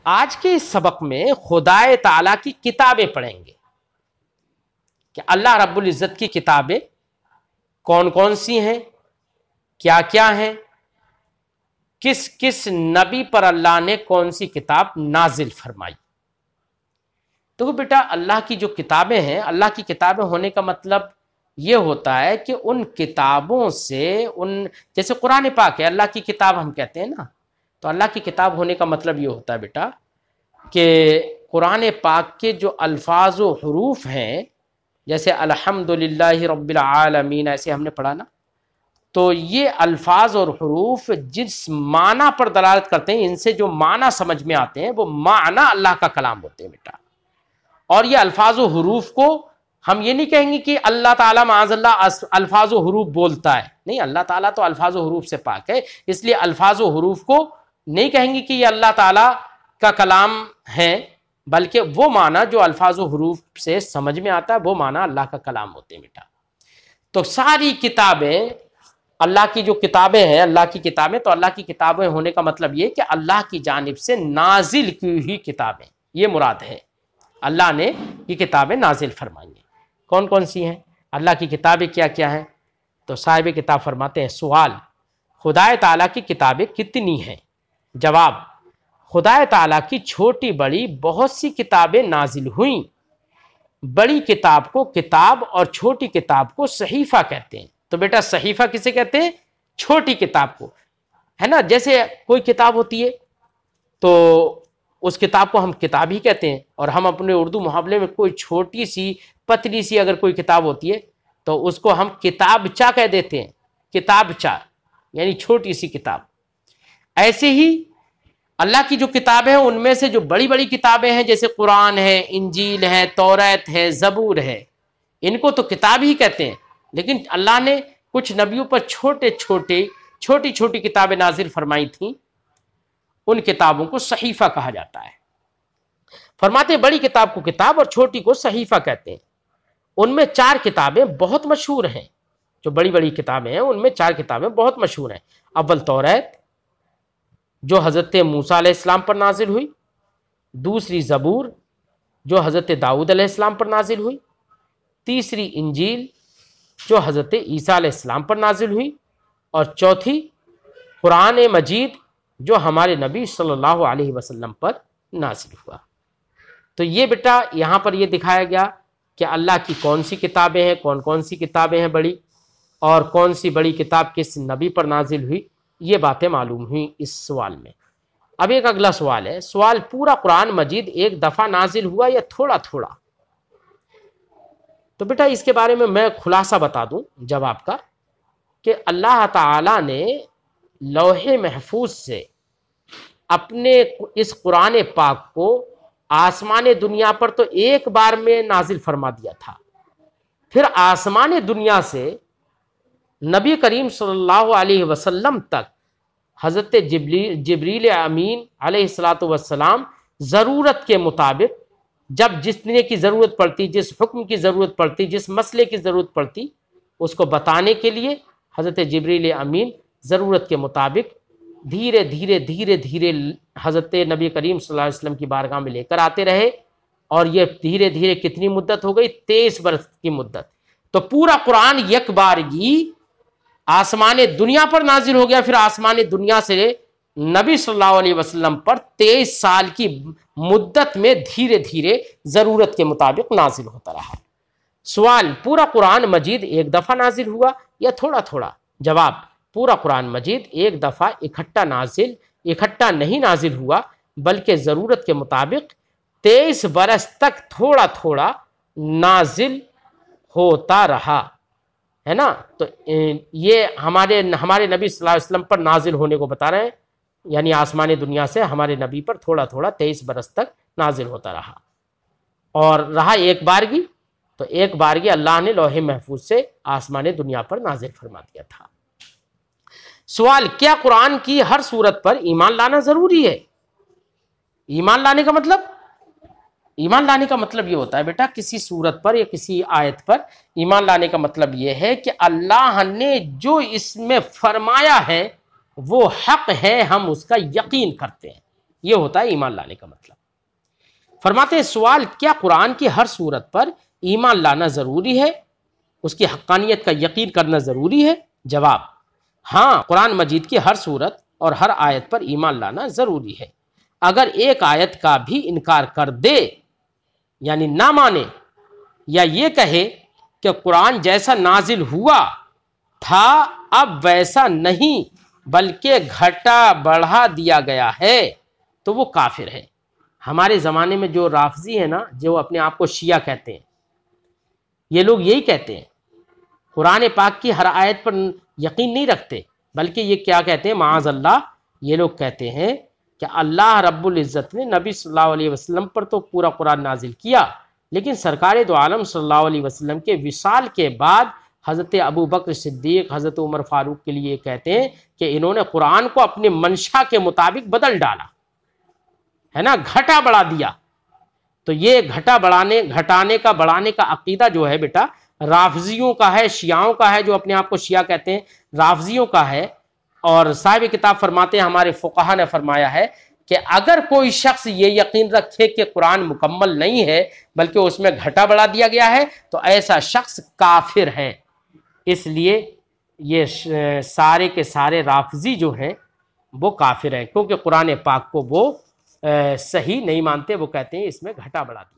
आज के इस सबक में खुदाए ताला की किताबें पढ़ेंगे कि अल्लाह रब्बुल इज़्ज़त की किताबें कौन कौन सी हैं, क्या क्या हैं, किस किस नबी पर अल्लाह ने कौन सी किताब नाजिल फरमाई। तो बेटा अल्लाह की जो किताबें हैं, अल्लाह की किताबें होने का मतलब ये होता है कि उन किताबों से जैसे कुरान पाक है अल्लाह की किताब हम कहते हैं ना, तो अल्लाह की किताब होने का मतलब ये होता है बेटा कि कुरान पाक के जो अल्फाज व हुरूफ हैं, जैसे अल्हम्दुलिल्लाहि रब्बिल आलमीन ऐसे हमने पढ़ा ना, तो ये अल्फाज और हुरूफ जिस माना पर दलालत करते हैं, इनसे जो माना समझ में आते हैं वो माना अल्लाह का कलाम होते हैं बेटा। और ये अल्फाज व हुरूफ को हम ये नहीं कहेंगे कि अल्लाह ताला माअज़ल्लाह अल्फाज व हुरूफ बोलता है, नहीं, अल्लाह ताला तो अल्फाज व हुरूफ से पाक है, इसलिए अल्फाज व हुरूफ को नहीं कहेंगे कि ये अल्लाह ताला का कलाम है, बल्कि वो माना जो अल्फाज व हुरूफ से समझ में आता है वो माना अल्लाह का कलाम होते हैं बेटा। तो सारी किताबें अल्लाह की जो किताबें हैं, अल्लाह की किताबें, तो अल्लाह की किताबें होने का मतलब ये कि अल्लाह की जानिब से नाजिल की हुई किताबें, ये मुराद है। अल्लाह ने ये किताबें नाजिल फरमाई हैं। कौन कौन सी हैं, अल्लाह की किताबें क्या क्या हैं? तो साहिब किताब फरमाते हैं, सवाल, खुदाए ताला की किताबें कितनी हैं? जवाब, खुदाए ताला की छोटी बड़ी बहुत सी किताबें नाजिल हुई। बड़ी किताब को किताब और छोटी किताब को सहीफा कहते हैं। तो बेटा सहीफा किसे कहते हैं? छोटी किताब को, है ना। जैसे कोई किताब होती है तो उस किताब को हम किताब ही कहते हैं, और हम अपने उर्दू मुहावरे में कोई छोटी सी पतली सी अगर कोई किताब होती है तो उसको हम किताबचा कह देते हैं, किताबचा यानी छोटी सी किताब। ऐसे ही अल्लाह की जो किताबें हैं उनमें से जो बड़ी बड़ी किताबें हैं, जैसे कुरान है, इंजील है, तौरात है, ज़बूर है, इनको तो किताब ही कहते हैं, लेकिन अल्लाह ने कुछ नबियों पर छोटी छोटी किताबें नाजिल फरमाई थी, उन किताबों को सहीफा कहा जाता है। फरमाते बड़ी किताब को किताब और छोटी को सहीफा कहते हैं। उनमें 4 किताबें बहुत मशहूर हैं, जो बड़ी बड़ी किताबें हैं उनमें 4 किताबें बहुत मशहूर हैं। अव्वल तौरात जो हज़रत मूसा अलैहिस्सलाम पर नाजिल हुई, दूसरी ज़बूर जो हज़रत दाऊद अलैहिस्सलाम पर नाजिल हुई, तीसरी इंजील जो हज़रत ईसा अलैहिस्सलाम पर नाजिल हुई, और चौथी कुरान मजीद जो हमारे नबी सल्लल्लाहु अलैहि वसल्लम पर नाजिल हुआ। तो ये बेटा यहाँ पर ये दिखाया गया कि अल्लाह की कौन सी किताबें हैं, कौन कौन सी किताबें हैं बड़ी, और कौन सी बड़ी किताब किस नबी पर नाजिल हुई, ये बातें मालूम हुई इस सवाल में। अब एक अगला सवाल है, सवाल, पूरा कुरान मजीद एक दफ़ा नाजिल हुआ या थोड़ा थोड़ा? तो बेटा इसके बारे में मैं खुलासा बता दूं जवाब का कि अल्लाह ताला ने लौहे महफूज से अपने इस कुरान पाक को आसमान दुनिया पर तो एक बार में नाजिल फरमा दिया था, फिर आसमान दुनिया से नबी करीम सल्लल्लाहु अलैहि वसल्लम तक हज़रत जिब्रील अमीन अलैहिस्सलातु वस्सलाम ज़रूरत के मुताबिक जब जितने की ज़रूरत पड़ती, जिस हुक्म की ज़रूरत पड़ती, जिस मसले की ज़रूरत पड़ती, उसको बताने के लिए हज़रत जिब्रील अमीन ज़रूरत के मुताबिक धीरे धीरे हज़रत नबी करीम सल्लल्लाहु अलैहि वसल्लम की बारगाह में लेकर आते रहे, और ये धीरे धीरे कितनी मुद्दत हो गई? 23 बरस की मुद्दत। तो पूरा कुरान एक बारगी आसमान दुनिया पर नाजिल हो गया, फिर आसमान दुनिया से नबी सल्लल्लाहु अलैहि वसल्लम पर 23 साल की मुद्दत में धीरे धीरे ज़रूरत के मुताबिक नाजिल होता रहा। सवाल, पूरा कुरान मजीद एक दफ़ा नाजिल हुआ या थोड़ा थोड़ा? जवाब, पूरा कुरान मजीद एक दफ़ा इकट्ठा नहीं नाजिल हुआ, बल्कि ज़रूरत के मुताबिक 23 बरस तक थोड़ा थोड़ा नाजिल होता रहा, है ना। तो ये हमारे नबी सल्लल्लाहु अलैहि वसल्लम पर नाजिल होने को बता रहे हैं, यानी आसमान दुनिया से हमारे नबी पर थोड़ा थोड़ा 23 बरस तक नाजिल होता रहा। और रहा एक बारगी, तो एक बारगी अल्लाह ने लौहे महफूज से आसमान दुनिया पर नाजिल फरमा दिया था। सवाल, क्या कुरान की हर सूरत पर ईमान लाना जरूरी है? ईमान लाने का मतलब ये होता है बेटा, किसी सूरत पर या किसी आयत पर ईमान लाने का मतलब ये है कि अल्लाह ने जो इसमें फरमाया है वो हक है, हम उसका यकीन करते हैं, ये होता है ईमान लाने का मतलब। फरमाते हैं सवाल, क्या कुरान की हर सूरत पर ईमान लाना ज़रूरी है, उसकी हक्कानियत का यकीन करना ज़रूरी है? जवाब, हाँ, कुरान मजीद की हर सूरत और हर आयत पर ईमान लाना ज़रूरी है। अगर एक आयत का भी इनकार कर दे, यानी ना माने, या ये कहे कि कुरान जैसा नाजिल हुआ था अब वैसा नहीं बल्कि घटा बढ़ा दिया गया है, तो वो काफिर है। हमारे ज़माने में जो राफजी है ना, जो अपने आप को शिया कहते हैं, ये लोग यही कहते हैं, कुरान पाक की हर आयत पर यकीन नहीं रखते, बल्कि ये क्या कहते हैं, माअज़ल्लाह, ये लोग कहते हैं कि अल्लाह रब्बुल इज़्ज़त ने नबी सल्लल्लाहु अलैहि वसल्लम पर तो पूरा कुरान नाजिल किया, लेकिन सरकार दो आलम सल्लल्लाहु अलैहि वसल्लम के विसाल के बाद हज़रत अबू बकर सिद्दीक़, हज़रत उमर फारूक के लिए कहते हैं कि इन्होंने कुरान को अपने मंशा के मुताबिक बदल डाला है ना, घटा बढ़ा दिया। तो ये घटाने का बढ़ाने का अकीदा जो है बेटा, राफजियों का है, शियाओं का है, जो अपने आप को शिया कहते हैं, राफजियों का है। और साहिब किताब फरमाते हैं, हमारे फुक़हा ने फरमाया है कि अगर कोई शख्स ये यकीन रखे कि कुरान मुकम्मल नहीं है बल्कि उसमें घटा बढ़ा दिया गया है, तो ऐसा शख्स काफिर है। इसलिए ये सारे के सारे राफजी जो हैं वो काफिर हैं, क्योंकि कुरान पाक को वो सही नहीं मानते, वो कहते हैं इसमें घटा बढ़ा दिया।